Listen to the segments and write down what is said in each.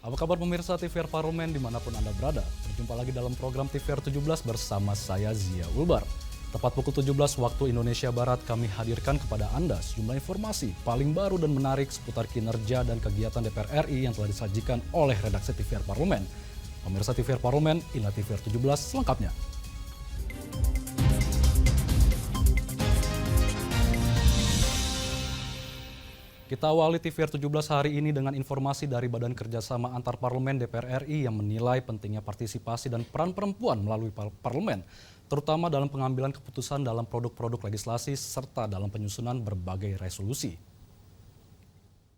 Apa kabar pemirsa TVR Parlemen dimanapun Anda berada? Berjumpa lagi dalam program TVR 17 bersama saya Zia Ulbar. Tepat pukul 17 waktu Indonesia Barat kami hadirkan kepada Anda sejumlah informasi paling baru dan menarik seputar kinerja dan kegiatan DPR RI yang telah disajikan oleh redaksi TVR Parlemen. Pemirsa TVR Parlemen, inilah TVR 17 selengkapnya. Kita awali TVR 17 hari ini dengan informasi dari Badan Kerjasama Antar Parlemen DPR RI yang menilai pentingnya partisipasi dan peran perempuan melalui parlemen, terutama dalam pengambilan keputusan dalam produk-produk legislasi serta dalam penyusunan berbagai resolusi.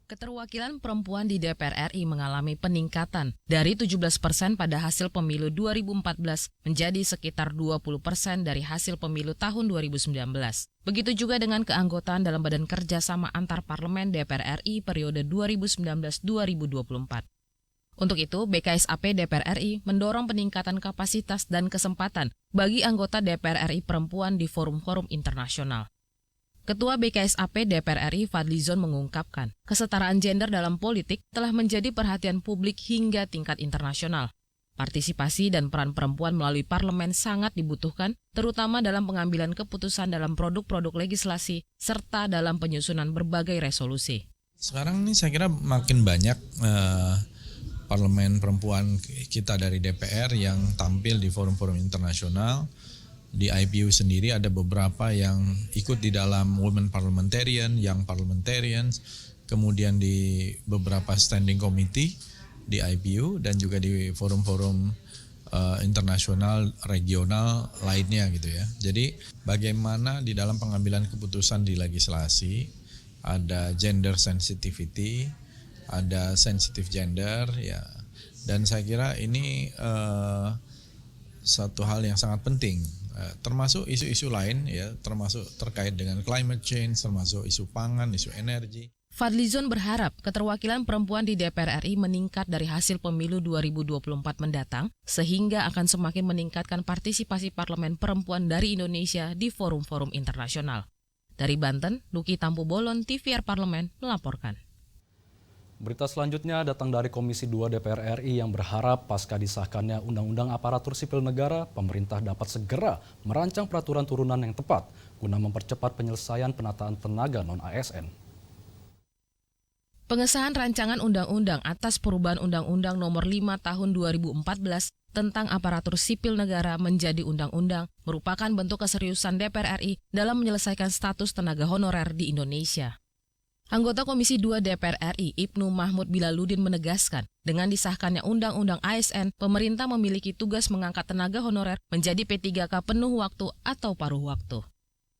Keterwakilan perempuan di DPR RI mengalami peningkatan dari 17% pada hasil pemilu 2014 menjadi sekitar 20% dari hasil pemilu tahun 2019. Begitu juga dengan keanggotaan dalam Badan Kerjasama Antar Parlemen DPR RI periode 2019-2024. Untuk itu, BKSAP DPR RI mendorong peningkatan kapasitas dan kesempatan bagi anggota DPR RI perempuan di forum-forum internasional. Ketua BKSAP DPR RI Fadlizon mengungkapkan, kesetaraan gender dalam politik telah menjadi perhatian publik hingga tingkat internasional. Partisipasi dan peran perempuan melalui parlemen sangat dibutuhkan, terutama dalam pengambilan keputusan dalam produk-produk legislasi serta dalam penyusunan berbagai resolusi. Sekarang ini saya kira makin banyak parlemen perempuan kita dari DPR yang tampil di forum-forum internasional. Di IPU sendiri ada beberapa yang ikut di dalam Women Parliamentarian, Young Parliamentarians, kemudian di beberapa standing committee di IPU dan juga di forum-forum internasional, regional lainnya gitu ya. Jadi bagaimana di dalam pengambilan keputusan di legislasi ada gender sensitivity, ada sensitive gender ya. Dan saya kira ini satu hal yang sangat penting. Termasuk isu-isu lain ya, termasuk terkait dengan climate change, termasuk isu pangan, isu energi. Fadlizon berharap keterwakilan perempuan di DPR RI meningkat dari hasil pemilu 2024 mendatang, sehingga akan semakin meningkatkan partisipasi parlemen perempuan dari Indonesia di forum-forum internasional. Dari Banten, Luki Tampu Bolon, TVR Parlemen melaporkan. Berita selanjutnya datang dari Komisi 2 DPR RI yang berharap pasca disahkannya Undang-Undang Aparatur Sipil Negara, pemerintah dapat segera merancang peraturan turunan yang tepat guna mempercepat penyelesaian penataan tenaga non-ASN. Pengesahan rancangan undang-undang atas perubahan Undang-Undang Nomor 5 Tahun 2014 tentang Aparatur Sipil Negara menjadi undang-undang merupakan bentuk keseriusan DPR RI dalam menyelesaikan status tenaga honorer di Indonesia. Anggota Komisi 2 DPR RI, Ibnu Mahmud Bilaludin menegaskan, dengan disahkannya Undang-Undang ASN, pemerintah memiliki tugas mengangkat tenaga honorer menjadi P3K penuh waktu atau paruh waktu.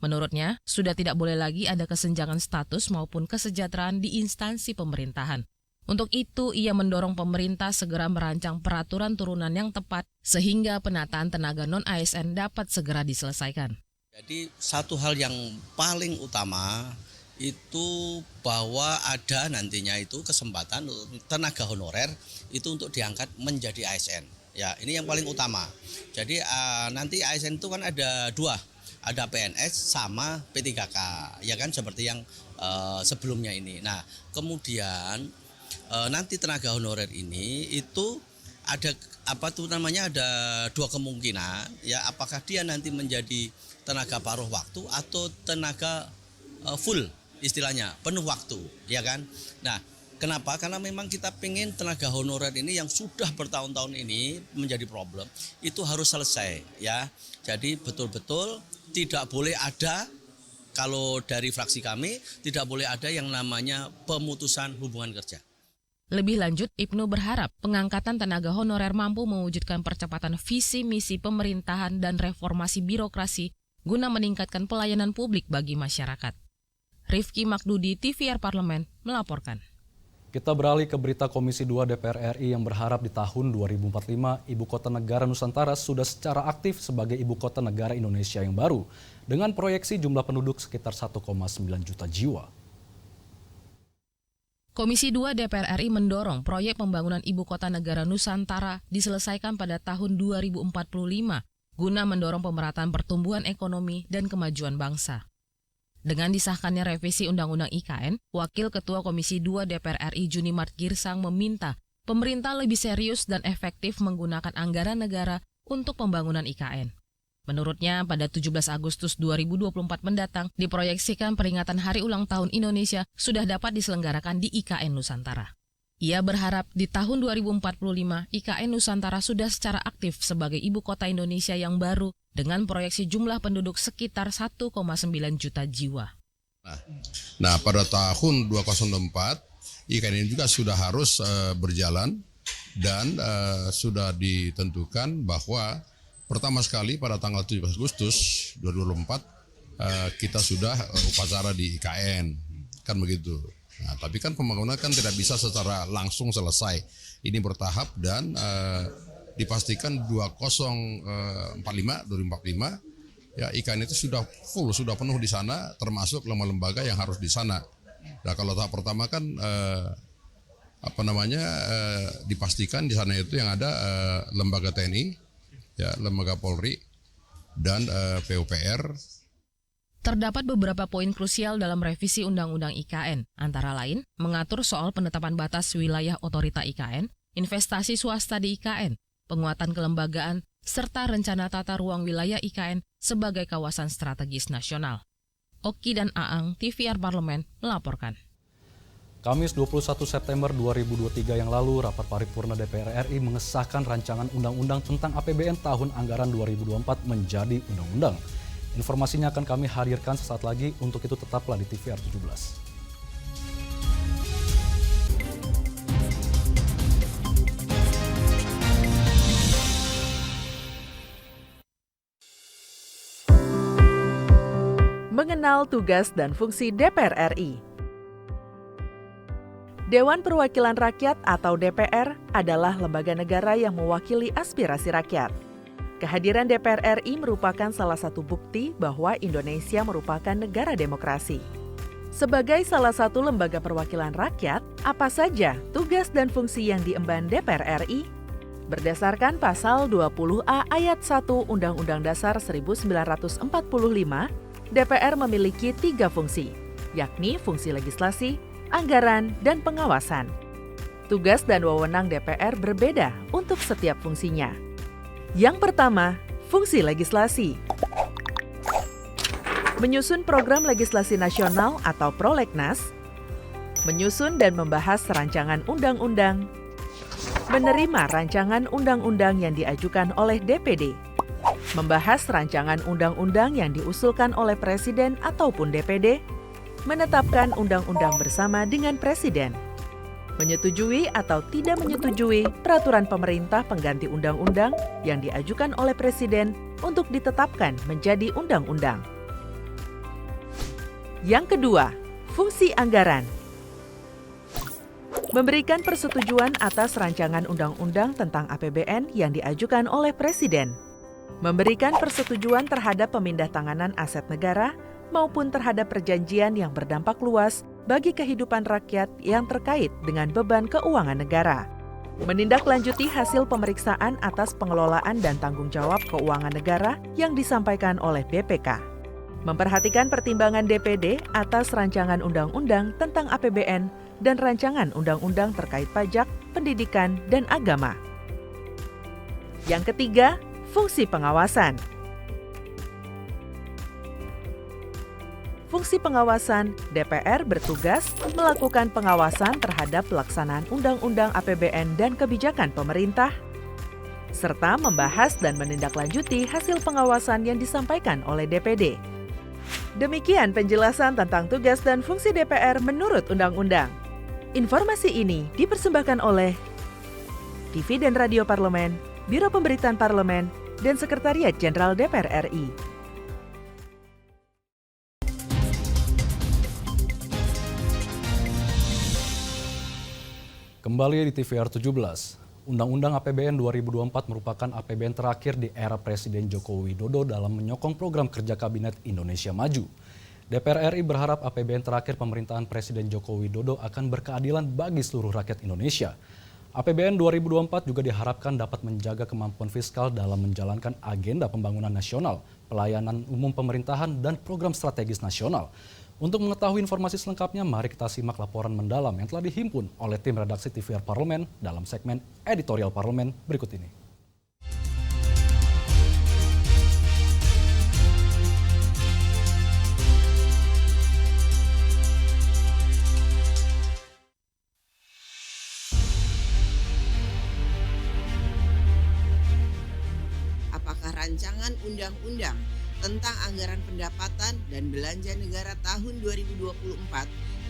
Menurutnya, sudah tidak boleh lagi ada kesenjangan status maupun kesejahteraan di instansi pemerintahan. Untuk itu, ia mendorong pemerintah segera merancang peraturan turunan yang tepat sehingga penataan tenaga non-ASN dapat segera diselesaikan. Jadi satu hal yang paling utama itu bahwa ada nantinya itu kesempatan tenaga honorer itu untuk diangkat menjadi ASN. Ya, ini yang paling utama. Jadi nanti ASN itu kan ada dua, ada PNS sama P3K, ya kan seperti yang sebelumnya ini. Nah, kemudian nanti tenaga honorer ini itu ada ada dua kemungkinan ya, apakah dia nanti menjadi tenaga paruh waktu atau tenaga full, istilahnya penuh waktu, ya kan. Nah, kenapa? Karena memang kita pengen tenaga honorer ini yang sudah bertahun-tahun ini menjadi problem itu harus selesai ya. Jadi betul-betul tidak boleh ada, kalau dari fraksi kami tidak boleh ada yang namanya pemutusan hubungan kerja. Lebih lanjut, Ibnu berharap pengangkatan tenaga honorer mampu mewujudkan percepatan visi misi pemerintahan dan reformasi birokrasi guna meningkatkan pelayanan publik bagi masyarakat. Rifki Makdudi, TVR Parlemen, melaporkan. Kita beralih ke berita Komisi 2 DPR RI yang berharap di tahun 2045 Ibu Kota Negara Nusantara sudah secara aktif sebagai Ibu Kota Negara Indonesia yang baru dengan proyeksi jumlah penduduk sekitar 1,9 juta jiwa. Komisi 2 DPR RI mendorong proyek pembangunan Ibu Kota Negara Nusantara diselesaikan pada tahun 2045 guna mendorong pemerataan pertumbuhan ekonomi dan kemajuan bangsa. Dengan disahkannya revisi Undang-Undang IKN, Wakil Ketua Komisi 2 DPR RI Junimart Girsang meminta pemerintah lebih serius dan efektif menggunakan anggaran negara untuk pembangunan IKN. Menurutnya, pada 17 Agustus 2024 mendatang, diproyeksikan peringatan Hari Ulang Tahun Indonesia sudah dapat diselenggarakan di IKN Nusantara. Ia berharap di tahun 2045, IKN Nusantara sudah secara aktif sebagai ibu kota Indonesia yang baru dengan proyeksi jumlah penduduk sekitar 1,9 juta jiwa. Nah, pada tahun 2024, IKN ini juga sudah harus berjalan dan sudah ditentukan bahwa pertama sekali pada tanggal 17 Agustus 2024 kita sudah upacara di IKN, kan begitu. Nah, tapi kan pembangunan kan tidak bisa secara langsung selesai. Ini bertahap dan dipastikan 2045 ya IKN itu sudah full, sudah penuh di sana, termasuk lembaga-lembaga yang harus di sana. Nah, kalau tahap pertama kan dipastikan di sana itu yang ada lembaga TNI, ya, lembaga Polri dan PUPR. Terdapat beberapa poin krusial dalam revisi Undang-Undang IKN, antara lain mengatur soal penetapan batas wilayah otorita IKN, investasi swasta di IKN, penguatan kelembagaan, serta rencana tata ruang wilayah IKN sebagai kawasan strategis nasional. Oki dan Aang, TVR Parlemen, melaporkan. Kamis 21 September 2023 yang lalu, rapat paripurna DPR RI mengesahkan rancangan undang-undang tentang APBN tahun anggaran 2024 menjadi undang-undang. Informasinya akan kami hadirkan sesaat lagi, untuk itu tetaplah di TVR 17. Mengenal tugas dan fungsi DPR RI. Dewan Perwakilan Rakyat atau DPR adalah lembaga negara yang mewakili aspirasi rakyat. Kehadiran DPR RI merupakan salah satu bukti bahwa Indonesia merupakan negara demokrasi. Sebagai salah satu lembaga perwakilan rakyat, apa saja tugas dan fungsi yang diemban DPR RI? Berdasarkan pasal 20A ayat 1 Undang-Undang Dasar 1945, DPR memiliki 3 fungsi, yakni fungsi legislasi, anggaran, dan pengawasan. Tugas dan wewenang DPR berbeda untuk setiap fungsinya. Yang pertama, fungsi legislasi. Menyusun program legislasi nasional atau prolegnas, menyusun dan membahas rancangan undang-undang, menerima rancangan undang-undang yang diajukan oleh DPD, membahas rancangan undang-undang yang diusulkan oleh Presiden ataupun DPD, menetapkan undang-undang bersama dengan Presiden, menyetujui atau tidak menyetujui peraturan pemerintah pengganti undang-undang yang diajukan oleh Presiden untuk ditetapkan menjadi undang-undang. Yang kedua, fungsi anggaran. Memberikan persetujuan atas rancangan undang-undang tentang APBN yang diajukan oleh Presiden. Memberikan persetujuan terhadap pemindahtanganan aset negara maupun terhadap perjanjian yang berdampak luas bagi kehidupan rakyat yang terkait dengan beban keuangan negara. Menindaklanjuti hasil pemeriksaan atas pengelolaan dan tanggung jawab keuangan negara yang disampaikan oleh BPK. Memperhatikan pertimbangan DPD atas rancangan undang-undang tentang APBN dan rancangan undang-undang terkait pajak, pendidikan, dan agama. Yang ketiga, fungsi pengawasan. Fungsi pengawasan, DPR bertugas melakukan pengawasan terhadap pelaksanaan Undang-Undang APBN dan kebijakan pemerintah, serta membahas dan menindaklanjuti hasil pengawasan yang disampaikan oleh DPD. Demikian penjelasan tentang tugas dan fungsi DPR menurut Undang-Undang. Informasi ini dipersembahkan oleh TV dan Radio Parlemen, Biro Pemberitaan Parlemen, dan Sekretariat Jenderal DPR RI. Kembali di TVR 17, Undang-Undang APBN 2024 merupakan APBN terakhir di era Presiden Joko Widodo dalam menyokong program kerja Kabinet Indonesia Maju. DPR RI berharap APBN terakhir pemerintahan Presiden Joko Widodo akan berkeadilan bagi seluruh rakyat Indonesia. APBN 2024 juga diharapkan dapat menjaga kemampuan fiskal dalam menjalankan agenda pembangunan nasional, pelayanan umum pemerintahan, dan program strategis nasional. Untuk mengetahui informasi selengkapnya, mari kita simak laporan mendalam yang telah dihimpun oleh tim redaksi TVR Parlemen dalam segmen Editorial Parlemen berikut ini. Apakah rancangan undang-undang tentang anggaran pendapatan dan belanja negara tahun 2024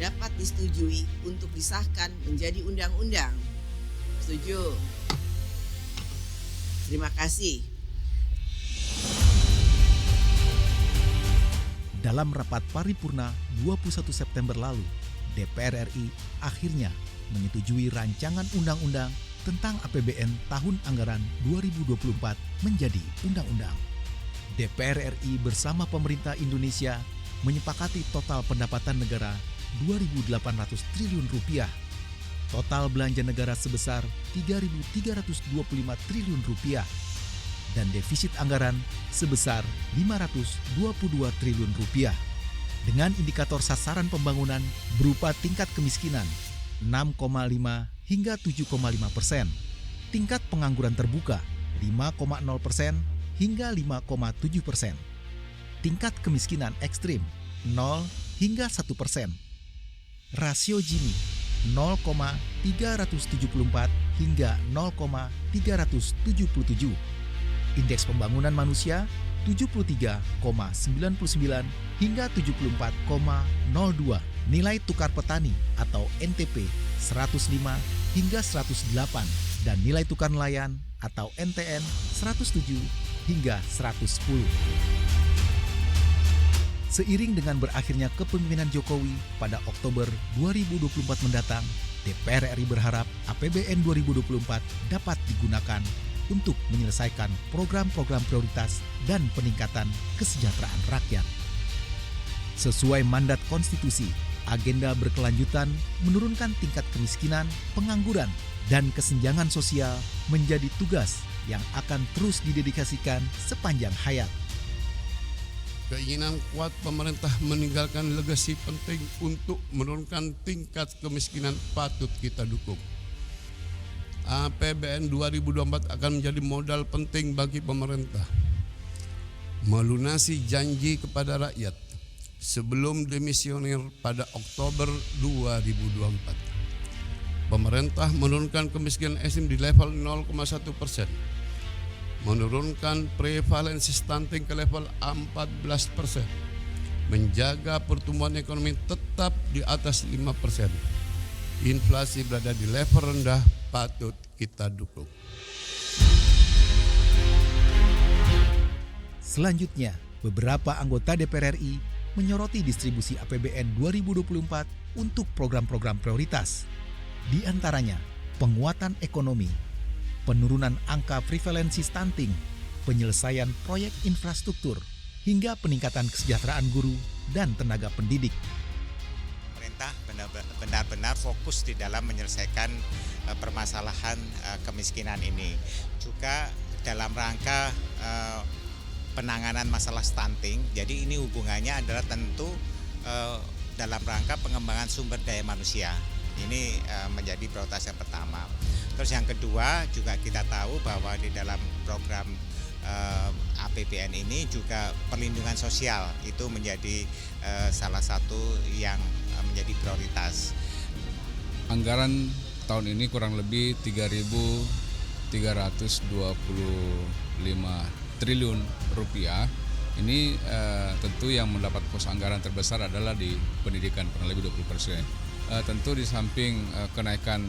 dapat disetujui untuk disahkan menjadi undang-undang? Setuju. Terima kasih. Dalam rapat paripurna 21 September lalu, DPR RI akhirnya menyetujui rancangan undang-undang tentang APBN tahun anggaran 2024 menjadi undang-undang. DPR RI bersama pemerintah Indonesia menyepakati total pendapatan negara 2.800 triliun rupiah, total belanja negara sebesar 3.325 triliun rupiah, dan defisit anggaran sebesar 522 triliun rupiah. Dengan indikator sasaran pembangunan berupa tingkat kemiskinan 6,5 hingga 7,5%, tingkat pengangguran terbuka 5,0% hingga 5,7%, tingkat kemiskinan ekstrim 0 hingga 1%, rasio Gini 0,374 hingga 0,377, indeks pembangunan manusia 73,99 hingga 74,02, nilai tukar petani atau NTP 105 hingga 108, dan nilai tukar nelayan atau NTN 107 hingga 110. Seiring dengan berakhirnya kepemimpinan Jokowi pada Oktober 2024 mendatang, DPR RI berharap APBN 2024 dapat digunakan untuk menyelesaikan program-program prioritas dan peningkatan kesejahteraan rakyat. Sesuai mandat konstitusi, agenda berkelanjutan menurunkan tingkat kemiskinan, pengangguran, dan kesenjangan sosial menjadi tugas yang akan terus didedikasikan sepanjang hayat. Keinginan kuat pemerintah meninggalkan legasi penting untuk menurunkan tingkat kemiskinan patut kita dukung. APBN 2024 akan menjadi modal penting bagi pemerintah melunasi janji kepada rakyat sebelum demisioner pada Oktober 2024. Pemerintah menurunkan kemiskinan ekstrim di level 0,1%, menurunkan prevalensi stunting ke level 14%, menjaga pertumbuhan ekonomi tetap di atas 5%. Inflasi berada di level rendah, patut kita dukung. Selanjutnya, beberapa anggota DPR RI menyoroti distribusi APBN 2024 untuk program-program prioritas. Di antaranya, penguatan ekonomi, penurunan angka prevalensi stunting, penyelesaian proyek infrastruktur, hingga peningkatan kesejahteraan guru dan tenaga pendidik. Pemerintah benar-benar fokus di dalam menyelesaikan permasalahan kemiskinan ini. Juga dalam rangka penanganan masalah stunting, jadi ini hubungannya adalah tentu dalam rangka pengembangan sumber daya manusia. Ini menjadi prioritas yang pertama. Terus yang kedua juga kita tahu bahwa di dalam program APBN ini juga perlindungan sosial itu menjadi salah satu yang menjadi prioritas. Anggaran tahun ini kurang lebih 3.325 triliun rupiah. Ini tentu yang mendapat pos anggaran terbesar adalah di pendidikan, kurang lebih 20%. Tentu di samping kenaikan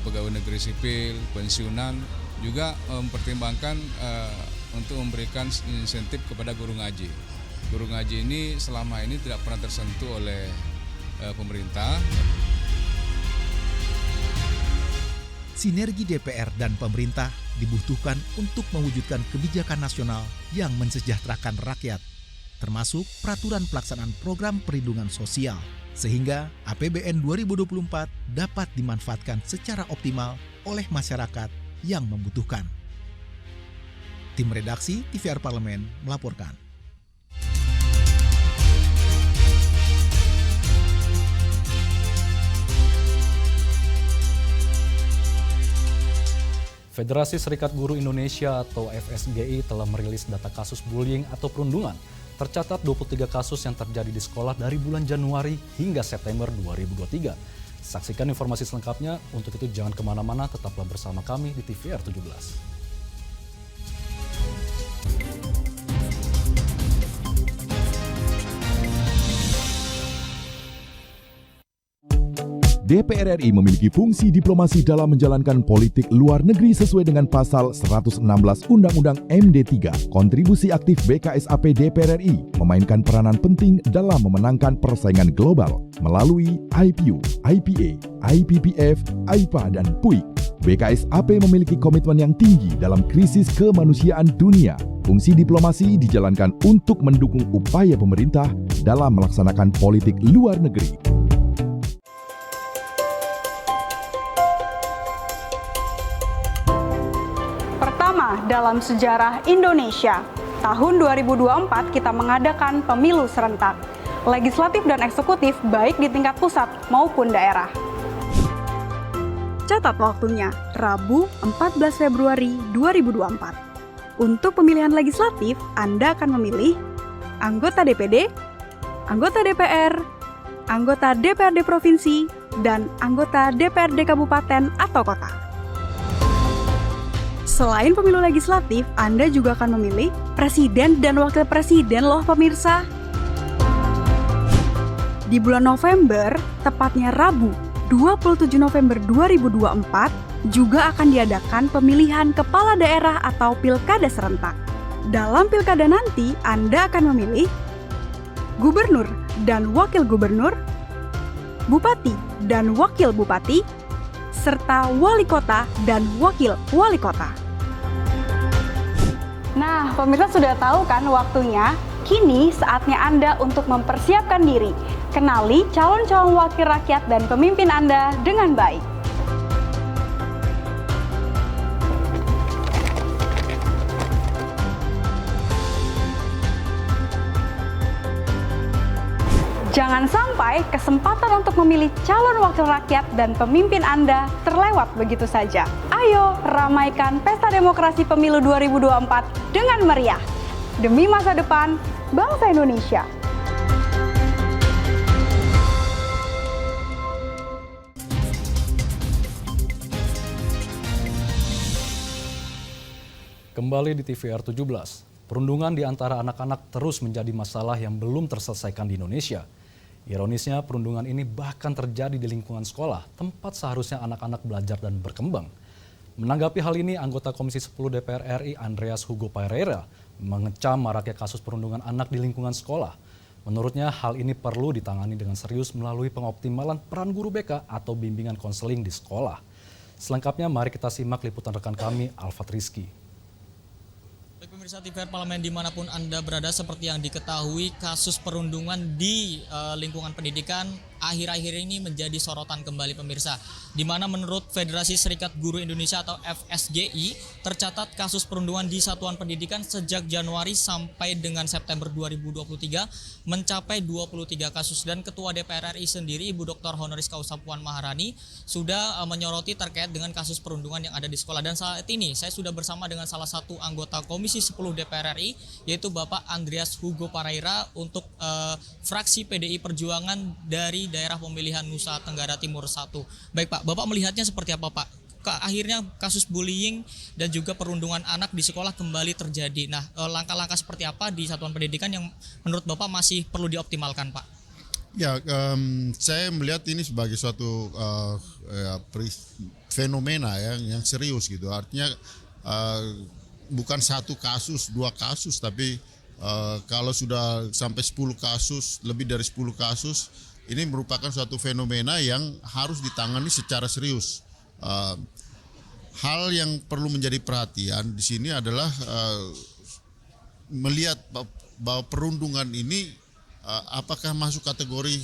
pegawai negeri sipil, pensiunan, juga mempertimbangkan untuk memberikan insentif kepada guru ngaji. Guru ngaji ini selama ini tidak pernah tersentuh oleh pemerintah. Sinergi DPR dan pemerintah dibutuhkan untuk mewujudkan kebijakan nasional yang mensejahterakan rakyat, termasuk peraturan pelaksanaan program perlindungan sosial, sehingga APBN 2024 dapat dimanfaatkan secara optimal oleh masyarakat yang membutuhkan. Tim redaksi TVR Parlemen melaporkan. Federasi Serikat Guru Indonesia atau FSGI telah merilis data kasus bullying atau perundungan. Tercatat 23 kasus yang terjadi di sekolah dari bulan Januari hingga September 2023. Saksikan informasi selengkapnya. Untuk itu jangan kemana-mana, tetaplah bersama kami di TVR 17. DPR RI memiliki fungsi diplomasi dalam menjalankan politik luar negeri sesuai dengan pasal 116 Undang-Undang MD 3. Kontribusi aktif BKSAP DPR RI memainkan peranan penting dalam memenangkan persaingan global melalui IPU, IPA, IPPF, IPA, dan PUIK. BKSAP memiliki komitmen yang tinggi dalam krisis kemanusiaan dunia. Fungsi diplomasi dijalankan untuk mendukung upaya pemerintah dalam melaksanakan politik luar negeri. Dalam sejarah Indonesia, tahun 2024 kita mengadakan pemilu serentak, legislatif dan eksekutif baik di tingkat pusat maupun daerah. Catat waktunya, Rabu 14 Februari 2024. Untuk pemilihan legislatif, Anda akan memilih anggota DPD, anggota DPR, anggota DPRD Provinsi, dan anggota DPRD Kabupaten atau Kota. Selain pemilu legislatif, Anda juga akan memilih presiden dan wakil presiden loh pemirsa. Di bulan November, tepatnya Rabu 27 November 2024, juga akan diadakan pemilihan kepala daerah atau pilkada serentak. Dalam pilkada nanti, Anda akan memilih gubernur dan wakil gubernur, bupati dan wakil bupati, serta wali kota dan wakil wali kota. Nah, pemirsa sudah tahu kan waktunya? Kini saatnya Anda untuk mempersiapkan diri. Kenali calon-calon wakil rakyat dan pemimpin Anda dengan baik. Jangan sampai kesempatan untuk memilih calon wakil rakyat dan pemimpin Anda terlewat begitu saja. Ayo ramaikan pesta demokrasi pemilu 2024 dengan meriah. Demi masa depan bangsa Indonesia. Kembali di TVR 17, perundungan di antara anak-anak terus menjadi masalah yang belum terselesaikan di Indonesia. Ironisnya, perundungan ini bahkan terjadi di lingkungan sekolah, tempat seharusnya anak-anak belajar dan berkembang. Menanggapi hal ini, anggota Komisi 10 DPR RI Andreas Hugo Pereira mengecam maraknya kasus perundungan anak di lingkungan sekolah. Menurutnya, hal ini perlu ditangani dengan serius melalui pengoptimalan peran guru BK atau bimbingan konseling di sekolah. Selengkapnya, mari kita simak liputan rekan kami, Alfat Rizky. Baik pemirsa TVR Parlemen dimanapun Anda berada, seperti yang diketahui kasus perundungan di lingkungan pendidikan akhir-akhir ini menjadi sorotan kembali pemirsa. Di mana menurut Federasi Serikat Guru Indonesia atau FSGI tercatat kasus perundungan di satuan pendidikan sejak Januari sampai dengan September 2023 mencapai 23 kasus, dan Ketua DPR RI sendiri Ibu Dr. Honoris Causa Puan Maharani sudah menyoroti terkait dengan kasus perundungan yang ada di sekolah. Dan saat ini saya sudah bersama dengan salah satu anggota Komisi 10 DPR RI, yaitu Bapak Andreas Hugo Pereira untuk fraksi PDI Perjuangan dari daerah pemilihan Nusa Tenggara Timur 1. Baik Pak, Bapak melihatnya seperti apa Pak? Akhirnya kasus bullying dan juga perundungan anak di sekolah kembali terjadi. Nah, langkah-langkah seperti apa di satuan pendidikan yang menurut Bapak masih perlu dioptimalkan Pak? Ya, saya melihat ini sebagai suatu fenomena yang serius gitu. Artinya bukan satu kasus, dua kasus, tapi kalau sudah sampai 10 kasus, lebih dari 10 kasus, ini merupakan suatu fenomena yang harus ditangani secara serius. Hal yang perlu menjadi perhatian di sini adalah melihat bahwa perundungan ini apakah masuk kategori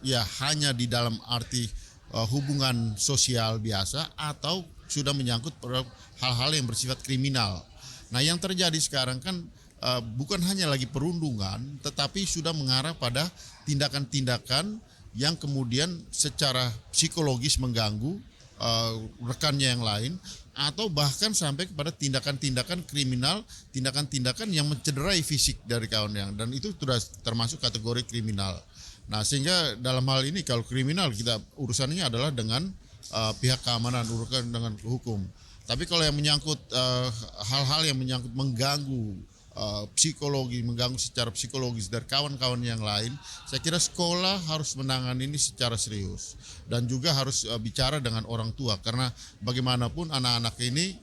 ya hanya di dalam arti hubungan sosial biasa atau sudah menyangkut hal-hal yang bersifat kriminal. Nah, yang terjadi sekarang kan bukan hanya lagi perundungan, tetapi sudah mengarah pada tindakan-tindakan yang kemudian secara psikologis mengganggu rekannya yang lain, atau bahkan sampai kepada tindakan-tindakan kriminal, tindakan-tindakan yang mencederai fisik dari kawan yang, dan itu sudah termasuk kategori kriminal. Nah, sehingga dalam hal ini kalau kriminal kita urusannya adalah dengan pihak keamanan, urusan dengan hukum. Tapi kalau yang menyangkut hal-hal yang menyangkut mengganggu psikologi, mengganggu secara psikologis dari kawan-kawan yang lain, saya kira sekolah harus menangani ini secara serius dan juga harus bicara dengan orang tua, karena bagaimanapun anak-anak ini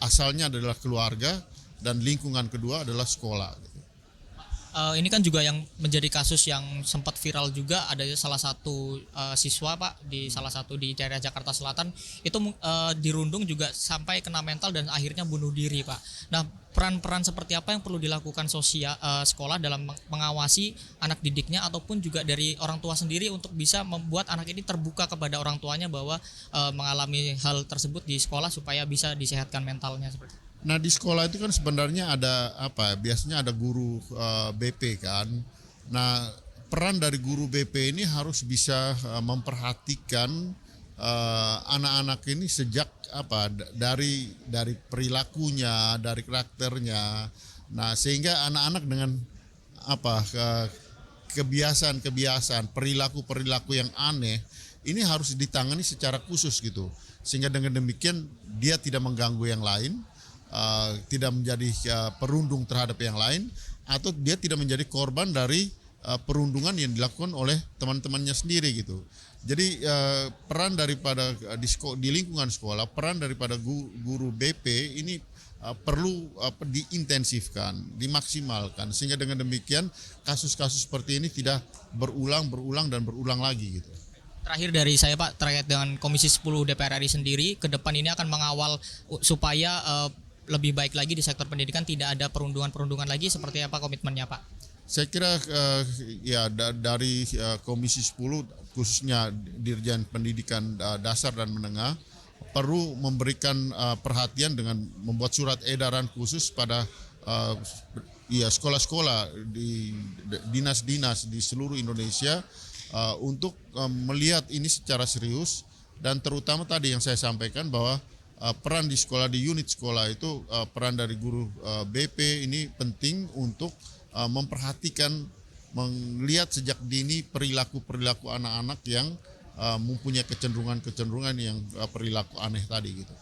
asalnya adalah keluarga dan lingkungan kedua adalah sekolah. Ini kan juga yang menjadi kasus yang sempat viral juga, ada salah satu siswa Pak di salah satu di daerah Jakarta Selatan itu dirundung juga sampai kena mental dan akhirnya bunuh diri Pak. Nah, peran-peran seperti apa yang perlu dilakukan sekolah dalam mengawasi anak didiknya ataupun juga dari orang tua sendiri untuk bisa membuat anak ini terbuka kepada orang tuanya bahwa mengalami hal tersebut di sekolah supaya bisa disehatkan mentalnya seperti itu. Nah, di sekolah itu kan sebenarnya ada biasanya ada guru BP kan. Nah, peran dari guru BP ini harus bisa memperhatikan anak-anak ini sejak dari perilakunya, dari karakternya. Nah, sehingga anak-anak dengan kebiasaan, perilaku yang aneh ini harus ditangani secara khusus gitu. Sehingga dengan demikian dia tidak mengganggu yang lain, tidak menjadi perundung terhadap yang lain, atau dia tidak menjadi korban dari perundungan yang dilakukan oleh teman-temannya sendiri gitu. Jadi peran daripada di lingkungan sekolah, peran daripada guru BP ini perlu diintensifkan, dimaksimalkan, sehingga dengan demikian kasus-kasus seperti ini tidak berulang lagi gitu. Terakhir dari saya Pak, terkait dengan Komisi 10 DPR RI sendiri, ke depan ini akan mengawal supaya lebih baik lagi di sektor pendidikan, tidak ada perundungan lagi, seperti apa komitmennya Pak? Saya kira dari Komisi 10 khususnya Dirjen Pendidikan Dasar dan Menengah perlu memberikan perhatian dengan membuat surat edaran khusus pada sekolah-sekolah di dinas-dinas di seluruh Indonesia untuk melihat ini secara serius, dan terutama tadi yang saya sampaikan bahwa peran di sekolah, di unit sekolah itu peran dari guru BP ini penting untuk memperhatikan, melihat sejak dini perilaku anak-anak yang mempunyai kecenderungan yang perilaku aneh tadi gitu.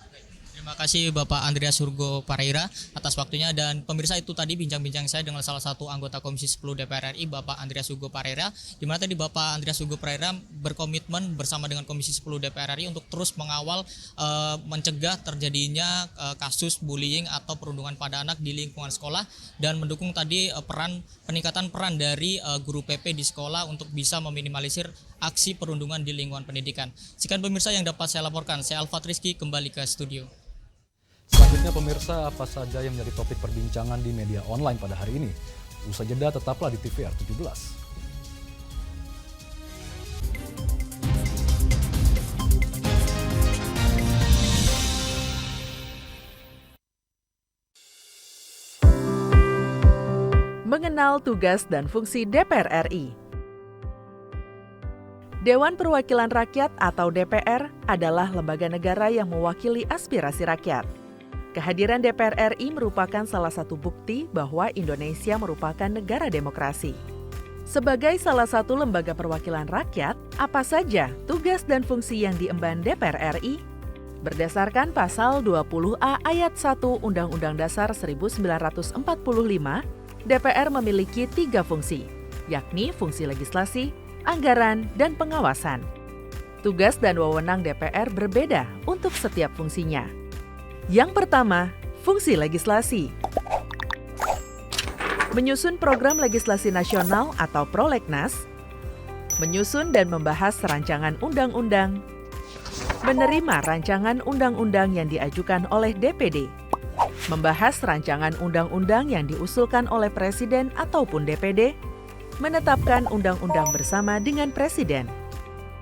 Terima kasih Bapak Andreas Hugo Pareira atas waktunya, dan pemirsa itu tadi bincang-bincang saya dengan salah satu anggota Komisi 10 DPR RI, Bapak Andreas Hugo Pareira, di mana tadi Bapak Andreas Hugo Pareira berkomitmen bersama dengan Komisi 10 DPR RI untuk terus mengawal mencegah terjadinya kasus bullying atau perundungan pada anak di lingkungan sekolah, dan mendukung tadi peningkatan peran dari guru PP di sekolah untuk bisa meminimalisir aksi perundungan di lingkungan pendidikan. Sekian pemirsa yang dapat saya laporkan. Saya Alfat Rizky, kembali ke studio. Selanjutnya pemirsa, apa saja yang menjadi topik perbincangan di media online pada hari ini? Usai jeda tetaplah di TVR 17. Mengenal tugas dan fungsi DPR RI. Dewan Perwakilan Rakyat atau DPR adalah lembaga negara yang mewakili aspirasi rakyat. Kehadiran DPR RI merupakan salah satu bukti bahwa Indonesia merupakan negara demokrasi. Sebagai salah satu lembaga perwakilan rakyat, apa saja tugas dan fungsi yang diemban DPR RI? Berdasarkan pasal 20A ayat 1 Undang-Undang Dasar 1945, DPR memiliki 3 fungsi, yakni fungsi legislasi, anggaran, dan pengawasan. Tugas dan wewenang DPR berbeda untuk setiap fungsinya. Yang pertama, fungsi legislasi. Menyusun program legislasi nasional atau prolegnas, menyusun dan membahas rancangan undang-undang, menerima rancangan undang-undang yang diajukan oleh DPD, membahas rancangan undang-undang yang diusulkan oleh Presiden ataupun DPD, menetapkan undang-undang bersama dengan Presiden,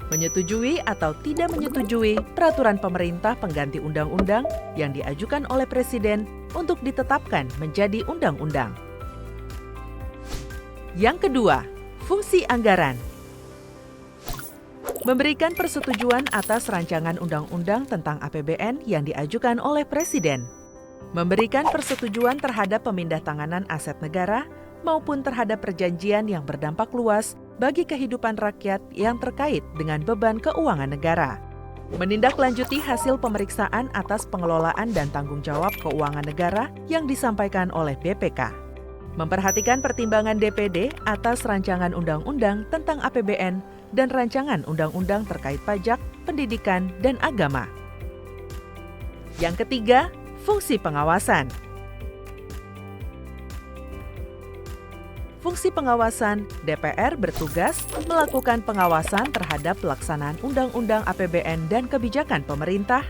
menyetujui atau tidak menyetujui peraturan pemerintah pengganti undang-undang yang diajukan oleh Presiden untuk ditetapkan menjadi undang-undang. Yang kedua, fungsi anggaran. memberikan persetujuan atas rancangan undang-undang tentang APBN yang diajukan oleh Presiden, memberikan persetujuan terhadap pemindahtanganan aset negara maupun terhadap perjanjian yang berdampak luas bagi kehidupan rakyat yang terkait dengan beban keuangan negara, menindaklanjuti hasil pemeriksaan atas pengelolaan dan tanggung jawab keuangan negara yang disampaikan oleh BPK, memperhatikan pertimbangan DPD atas rancangan undang-undang tentang APBN dan rancangan undang-undang terkait pajak, pendidikan, dan agama. Yang ketiga, fungsi pengawasan. Fungsi pengawasan, DPR bertugas melakukan pengawasan terhadap pelaksanaan undang-undang APBN dan kebijakan pemerintah,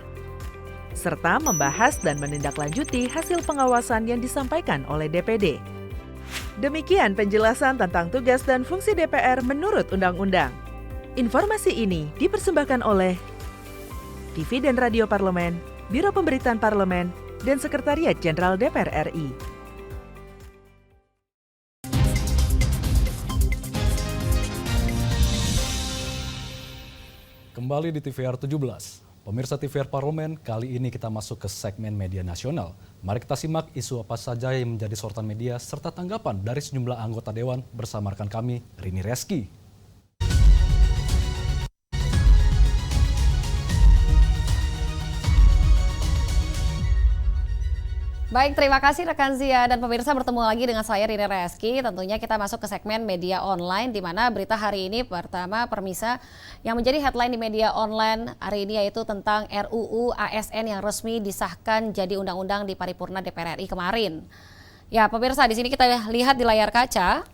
serta membahas dan menindaklanjuti hasil pengawasan yang disampaikan oleh DPD. Demikian penjelasan tentang tugas dan fungsi DPR menurut undang-undang. Informasi ini dipersembahkan oleh TV dan Radio Parlemen, Biro Pemberitaan Parlemen, dan Sekretariat Jenderal DPR RI. Kembali di TVR 17. Pemirsa TVR Parlemen, kali ini kita masuk ke segmen media nasional. Mari kita simak isu apa saja yang menjadi sorotan media serta tanggapan dari sejumlah anggota Dewan bersama rekan kami, Rini Reski. Baik, terima kasih rekan Zia dan pemirsa, bertemu lagi dengan saya Rini Reski. Tentunya kita masuk ke segmen media online di mana berita hari ini pertama Permisa yang menjadi headline di media online hari ini yaitu tentang RUU ASN yang resmi disahkan jadi undang-undang di paripurna DPR RI kemarin. Ya, pemirsa, di sini kita lihat di layar kaca.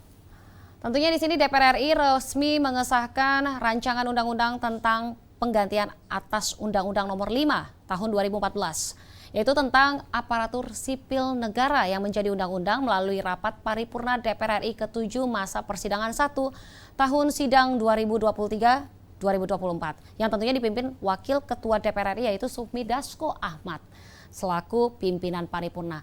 Tentunya di sini DPR RI resmi mengesahkan rancangan undang-undang tentang penggantian atas Undang-Undang Nomor 5 Tahun 2014. Yaitu tentang aparatur sipil negara yang menjadi undang-undang melalui rapat paripurna DPR RI ke-7 masa persidangan 1 tahun sidang 2023-2024 yang tentunya dipimpin Wakil Ketua DPR RI yaitu Sufmi Dasko Ahmad selaku pimpinan paripurna.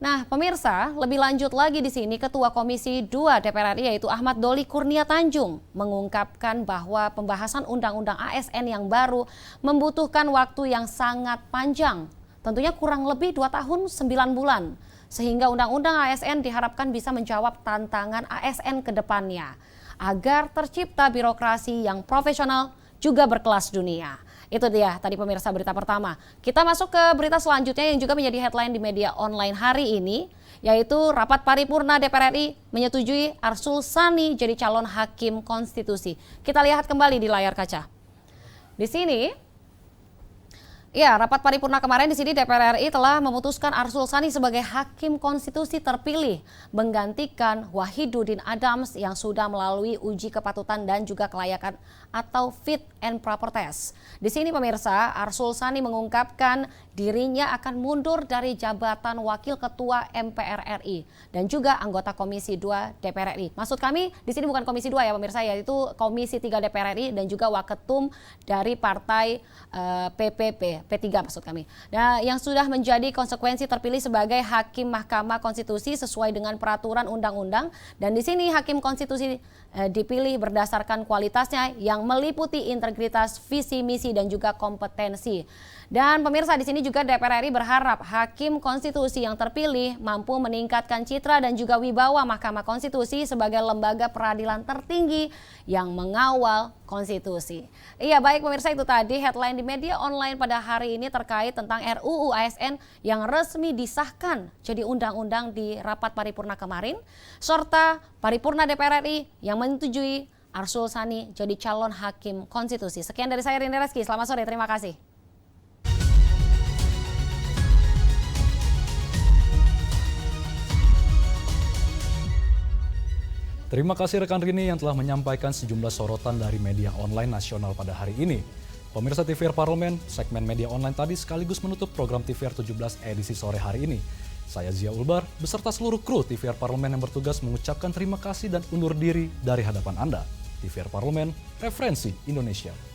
Nah, pemirsa, lebih lanjut lagi di sini Ketua Komisi 2 DPR RI yaitu Ahmad Doli Kurnia Tanjung mengungkapkan bahwa pembahasan Undang-Undang ASN yang baru membutuhkan waktu yang sangat panjang. Tentunya kurang lebih 2 tahun 9 bulan, sehingga Undang-Undang ASN diharapkan bisa menjawab tantangan ASN ke depannya, agar tercipta birokrasi yang profesional juga berkelas dunia. Itu dia tadi pemirsa berita pertama. Kita masuk ke berita selanjutnya yang juga menjadi headline di media online hari ini, yaitu rapat paripurna DPR RI menyetujui Arsul Sani jadi calon hakim konstitusi. Kita lihat kembali di layar kaca. Di sini, ya, rapat paripurna kemarin di sini DPR RI telah memutuskan Arsul Sani sebagai hakim konstitusi terpilih menggantikan Wahidudin Adams yang sudah melalui uji kepatutan dan juga kelayakan atau fit and proper test. Di sini pemirsa, Arsul Sani mengungkapkan dirinya akan mundur dari jabatan Wakil Ketua MPR RI dan juga anggota Komisi 2 DPR RI. Maksud kami di sini bukan Komisi 2 ya pemirsa, yaitu Komisi 3 DPR RI dan juga Waketum dari Partai PPP. P3 maksud kami. Nah, yang sudah menjadi konsekuensi terpilih sebagai Hakim Mahkamah Konstitusi sesuai dengan peraturan undang-undang, dan di sini Hakim Konstitusi dipilih berdasarkan kualitasnya yang meliputi integritas, visi misi dan juga kompetensi. Dan pemirsa, di sini juga DPR RI berharap Hakim Konstitusi yang terpilih mampu meningkatkan citra dan juga wibawa Mahkamah Konstitusi sebagai lembaga peradilan tertinggi yang mengawal konstitusi. Iya, baik pemirsa, itu tadi headline di media online pada hari ini terkait tentang RUU ASN yang resmi disahkan jadi undang-undang di rapat paripurna kemarin, serta paripurna DPR RI yang menyetujui Arsul Sani jadi calon hakim konstitusi. Sekian dari saya Rini Reski, selamat sore, terima kasih. Terima kasih rekan Rini yang telah menyampaikan sejumlah sorotan dari media online nasional pada hari ini. Pemirsa TVR Parlemen, segmen media online tadi sekaligus menutup program TVR 17 edisi sore hari ini. Saya Zia Ulbar beserta seluruh kru TVR Parlemen yang bertugas mengucapkan terima kasih dan undur diri dari hadapan Anda. TVR Parlemen, referensi Indonesia.